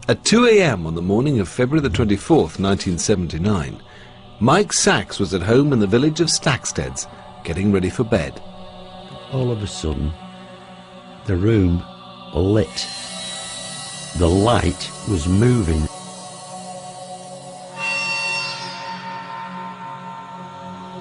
At 2 a.m. on the morning of February the 24th, 1979, Mike Sachs was at home in the village of Stacksteads, getting ready for bed. All of a sudden, the room lit. The light was moving.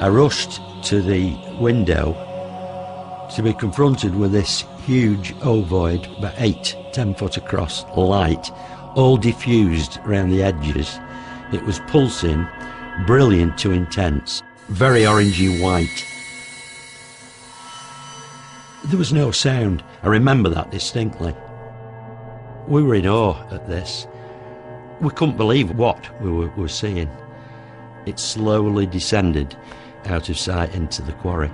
I rushed to the window to be confronted with this huge ovoid, about 8-10 foot across, light, all diffused around the edges. It was pulsing, brilliant to intense, very orangey white. There was no sound. I remember that distinctly. We were in awe at this. We couldn't believe what we were seeing. It slowly descended out of sight into the quarry.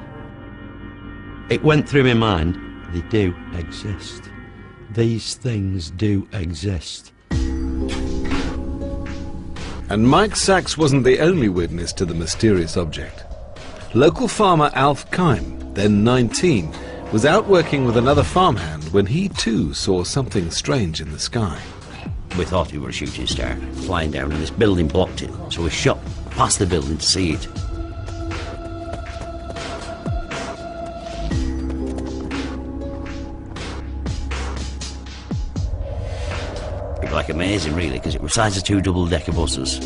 It went through my mind, they do exist. These things do exist. And Mike Sachs wasn't the only witness to the mysterious object. Local farmer Alf Kime, then 19, was out working with another farmhand when he too saw something strange in the sky. We thought we were a shooting star flying down, and this building blocked it, so we shot past the building to see it. It was like amazing, really, because it was the size of 2 double-decker buses,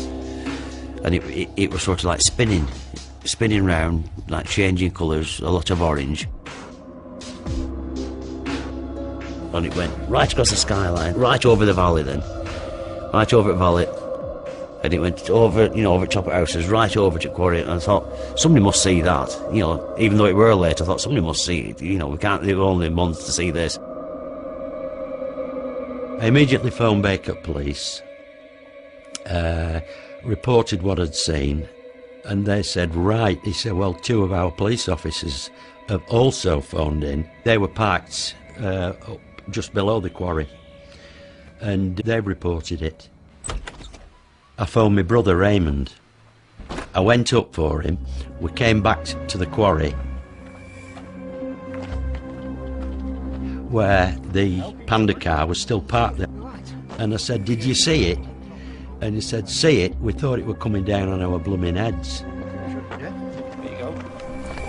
and it was sort of like spinning round, like changing colours, a lot of orange. And it went right across the skyline, right over the valley then, right over the valley, and it went over, over top of houses, right over to quarry, and I thought, somebody must see that, even though it were late, I thought, somebody must see it, we can't do only a month to see this. I immediately phoned Baker Police, reported what I'd seen, and they said, right, he said, well, 2 of our police officers have also phoned in. They were parked just below the quarry, and they reported it. I phoned my brother Raymond. I went up for him. We came back to the quarry where the Panda car was still parked there, and I said, did you see it? And he said, see it? We thought it were coming down on our blooming heads.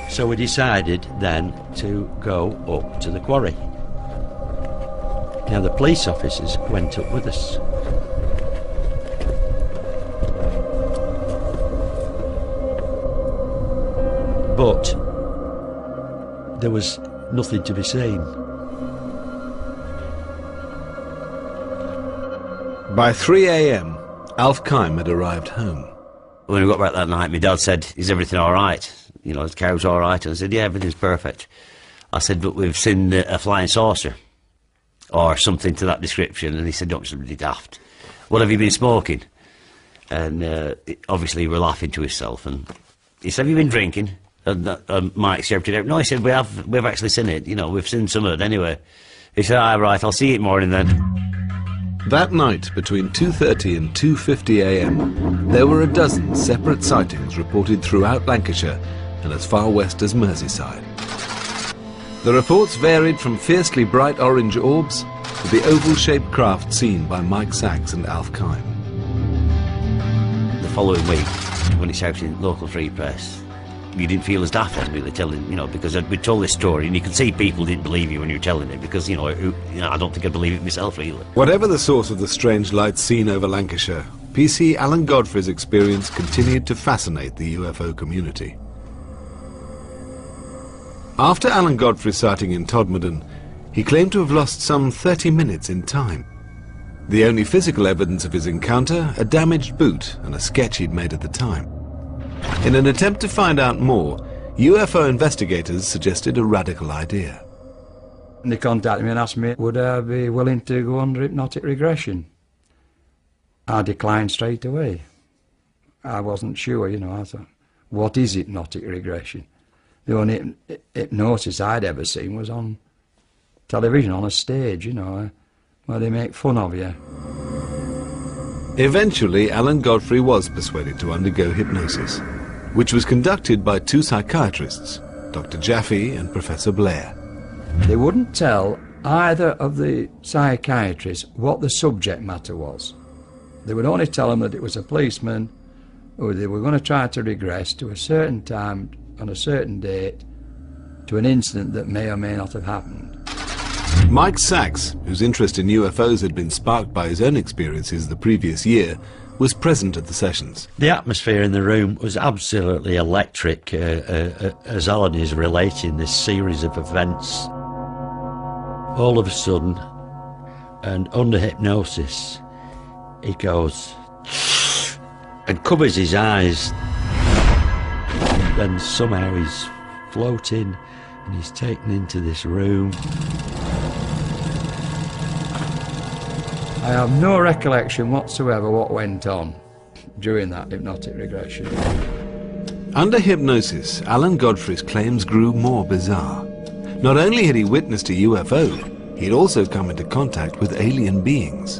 So we decided then to go up to the quarry. Now the police officers went up with us. But there was nothing to be seen. By 3 a.m, Alf Kime had arrived home. When we got back that night, my dad said, is everything all right? The cow's all right? And I said, yeah, everything's perfect. I said, but we've seen a flying saucer, or something to that description. And he said, don't be daft. What have you been smoking? And obviously he was laughing to himself. And he said, have you been drinking? And Mike shouted out, no, he said, we've actually seen it. We've seen some of it anyway. He said, all right, I'll see you in the morning then. That night, between 2:30 and 2:50 a.m, there were a dozen separate sightings reported throughout Lancashire and as far west as Merseyside. The reports varied from fiercely bright orange orbs to the oval-shaped craft seen by Mike Sachs and Alf Kime. The following week, when it's out in local free press, you didn't feel as daft as really telling, because we told this story, and you could see people didn't believe you when you were telling it, because, I don't think I'd believe it myself, really. Whatever the source of the strange lights seen over Lancashire, PC Alan Godfrey's experience continued to fascinate the UFO community. After Alan Godfrey's sighting in Todmorden, he claimed to have lost some 30 minutes in time. The only physical evidence of his encounter, a damaged boot and a sketch he'd made at the time. In an attempt to find out more, UFO investigators suggested a radical idea. They contacted me and asked me, would I be willing to go under hypnotic regression? I declined straight away. I wasn't sure, I thought, what is hypnotic regression? The only hypnosis I'd ever seen was on television, on a stage, where they make fun of you. Eventually, Alan Godfrey was persuaded to undergo hypnosis, which was conducted by 2 psychiatrists, Dr. Jaffe and Professor Blair. They wouldn't tell either of the psychiatrists what the subject matter was. They would only tell them that it was a policeman who they were going to try to regress to a certain time on a certain date to an incident that may or may not have happened. Mike Sachs, whose interest in UFOs had been sparked by his own experiences the previous year, was present at the sessions. The atmosphere in the room was absolutely electric as Alan is relating this series of events. All of a sudden, and under hypnosis, he goes and covers his eyes, and then somehow he's floating and he's taken into this room. I have no recollection whatsoever what went on during that hypnotic regression. Under hypnosis, Alan Godfrey's claims grew more bizarre. Not only had he witnessed a UFO, he'd also come into contact with alien beings.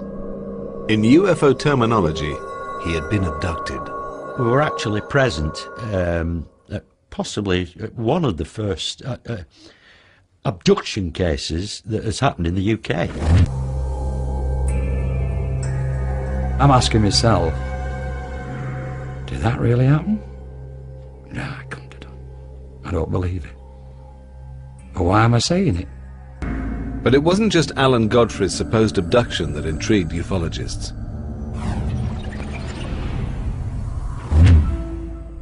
In UFO terminology, he had been abducted. We were actually present at possibly one of the first abduction cases that has happened in the UK. I'm asking myself, did that really happen? No, I couldn't have done. I don't believe it. But why am I saying it? But it wasn't just Alan Godfrey's supposed abduction that intrigued ufologists.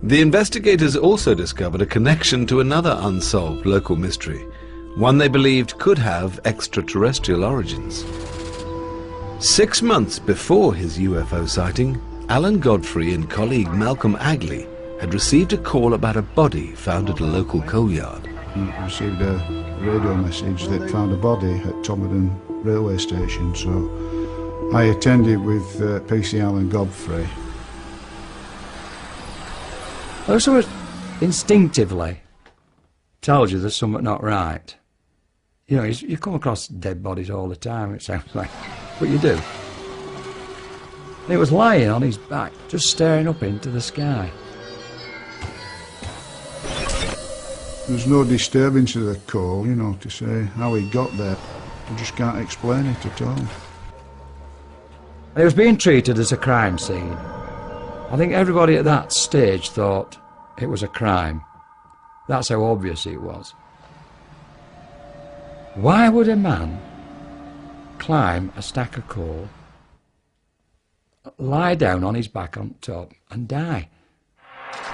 The investigators also discovered a connection to another unsolved local mystery, one they believed could have extraterrestrial origins. 6 months before his UFO sighting, Alan Godfrey and colleague Malcolm Agley had received a call about a body found at a local coal yard. We received a radio message that found a body at Tomerton railway station, so I attended with PC Alan Godfrey. Also, instinctively tells you there's something not right. You know, you come across dead bodies all the time, it sounds like, but you do. And he was lying on his back, just staring up into the sky. There's no disturbance of the call, you know, to say how he got there. I just can't explain it at all. And it was being treated as a crime scene. I think everybody at that stage thought it was a crime. That's how obvious it was. Why would a man climb a stack of coal, lie down on his back on top and die?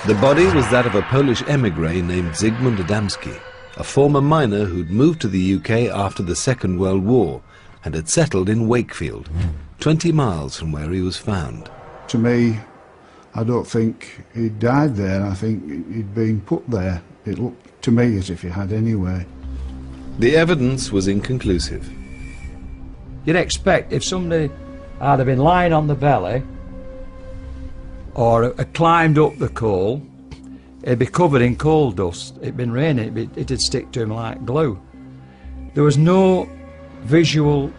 The body was that of a Polish emigre named Zygmunt Adamski, a former miner who'd moved to the UK after the Second World War and had settled in Wakefield, 20 miles from where he was found. To me, I don't think he'd died there. I think he'd been put there. It looked to me as if he had anyway. The evidence was inconclusive. You'd expect if somebody had been lying on the belly or climbed up the coal, it'd be covered in coal dust. It'd been raining, it'd stick to him like glue. There was no visual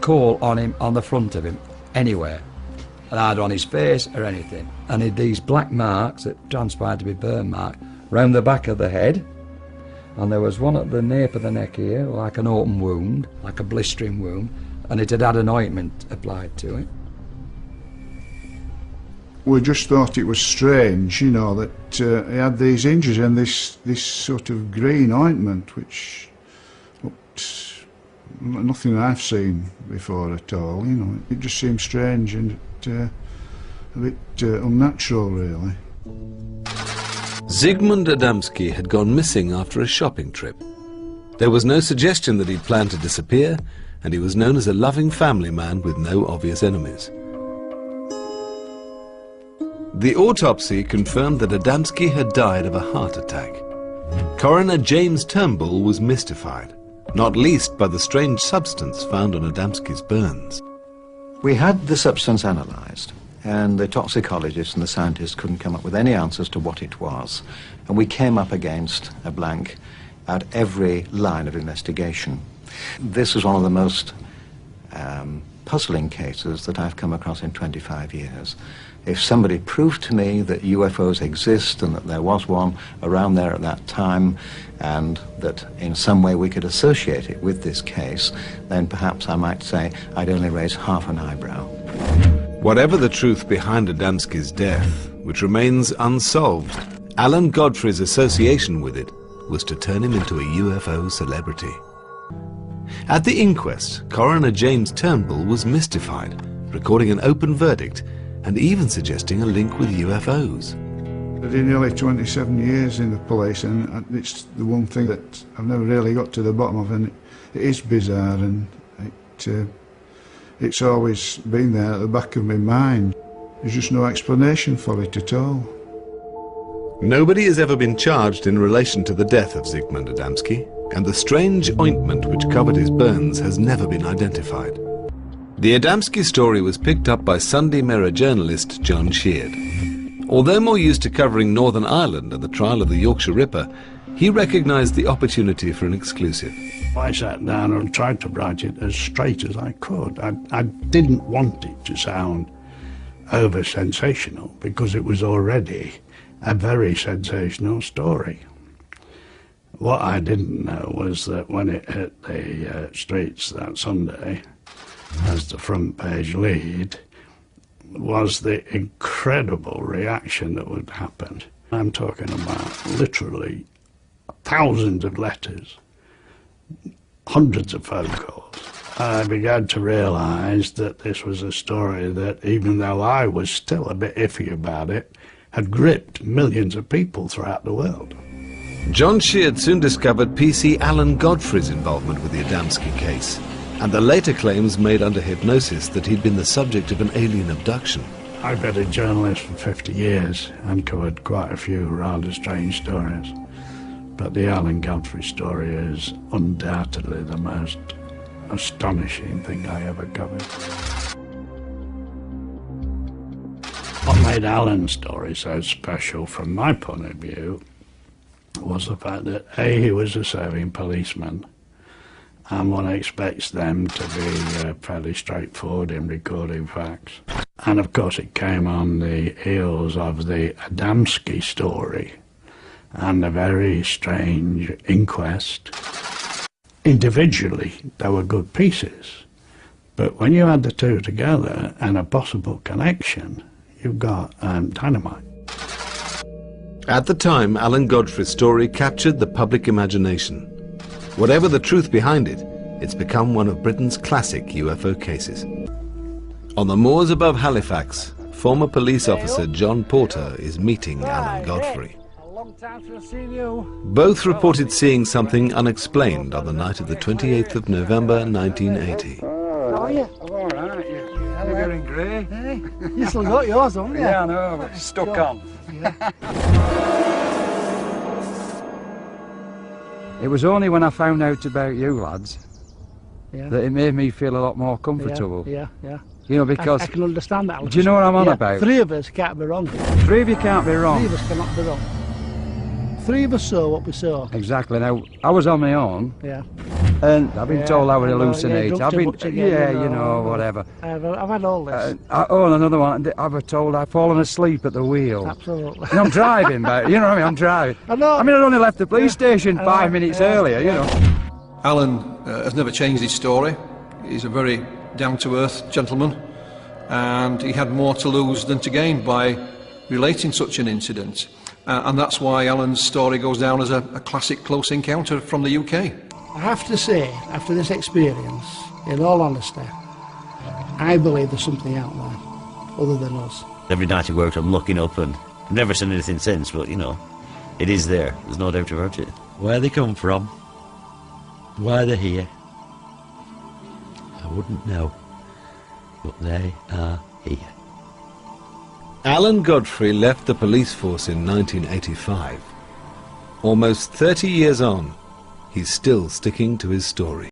coal on him, on the front of him, anywhere, either on his face or anything. And he had these black marks that transpired to be burn marks round the back of the head, and there was one at the nape of the neck here, like an open wound, like a blistering wound, and it had had an ointment applied to it. We just thought it was strange, you know, that he had these injuries and this sort of green ointment, which looked nothing I've seen before at all, you know. It just seemed strange and a bit unnatural, really. Zygmunt Adamski had gone missing after a shopping trip. There was no suggestion that he'd planned to disappear, and he was known as a loving family man with no obvious enemies. The autopsy confirmed that Adamski had died of a heart attack. Coroner James Turnbull was mystified, not least by the strange substance found on Adamski's burns. We had the substance analysed, and the toxicologists and the scientists couldn't come up with any answers to what it was. And we came up against a blank at every line of investigation. This was one of the most puzzling cases that I've come across in 25 years. If somebody proved to me that UFOs exist and that there was one around there at that time, and that in some way we could associate it with this case, then perhaps I might say I'd only raise half an eyebrow. Whatever the truth behind Adamski's death, which remains unsolved, Alan Godfrey's association with it was to turn him into a UFO celebrity. At the inquest, Coroner James Turnbull was mystified, recording an open verdict and even suggesting a link with UFOs. I did nearly 27 years in the police, and it's the one thing that I've never really got to the bottom of, and it is bizarre, and it's always been there at the back of my mind. There's just no explanation for it at all. Nobody has ever been charged in relation to the death of Zygmunt Adamski, and the strange ointment which covered his burns has never been identified. The Adamski story was picked up by Sunday Mirror journalist John Sheard. Although more used to covering Northern Ireland and the trial of the Yorkshire Ripper, he recognised the opportunity for an exclusive. I sat down and tried to write it as straight as I could. I didn't want it to sound over-sensational, because it was already a very sensational story. What I didn't know was that when it hit the streets that Sunday, as the front page lead, was the incredible reaction that would happen. I'm talking about literally thousands of letters, hundreds of phone calls. I began to realise that this was a story that, even though I was still a bit iffy about it, had gripped millions of people throughout the world. John Sheard soon discovered PC Alan Godfrey's involvement with the Adamski case, and the later claims made under hypnosis that he'd been the subject of an alien abduction. I've been a journalist for 50 years and covered quite a few rather strange stories, but the Alan Godfrey story is undoubtedly the most astonishing thing I ever covered. What made Alan's story so special from my point of view was the fact that A, he was a serving policeman, and one expects them to be fairly straightforward in recording facts. And of course it came on the heels of the Adamski story and a very strange inquest. Individually they were good pieces, but when you add the two together and a possible connection, you've got dynamite. At the time, Alan Godfrey's story captured the public imagination. Whatever the truth behind it, it's become one of Britain's classic UFO cases. On the moors above Halifax, former police officer John Porter is meeting Alan Godfrey. Both reported seeing something unexplained on the night of the 28th of November 1980. Oh, yeah. I'm all right. You're in grey. Hey, you still got yours, haven't you? Yeah, I know, but it's stuck on. Yeah. It was only when I found out about you lads Yeah. that it made me feel a lot more comfortable. Yeah. You know, because... I can understand that. Do you know what I'm on about? Three of us can't be wrong. Three of you can't be wrong. Three of us cannot be wrong. Three of us saw what we saw. Exactly. Now, I was on my own, Yeah. and I've been told I would well, hallucinate. drunk I've too been, much again, whatever. I've had all this. Oh, and another one. I was told I'd fallen asleep at the wheel. Absolutely. And I'm driving, but you know what I mean. I'm driving. I know. I mean, I'd only left the police station 5 minutes earlier. You know. Alan has never changed his story. He's a very down-to-earth gentleman, and he had more to lose than to gain by relating such an incident. And that's why Alan's story goes down as a classic close encounter from the UK. I have to say, after this experience, in all honesty, I believe there's something out there other than us. Every night I worked, I'm looking up, and I've never seen anything since, but, you know, it is there. There's no doubt about it. Where they come from, why they're here, I wouldn't know, but they are here. Alan Godfrey left the police force in 1985. Almost 30 years on, he's still sticking to his story.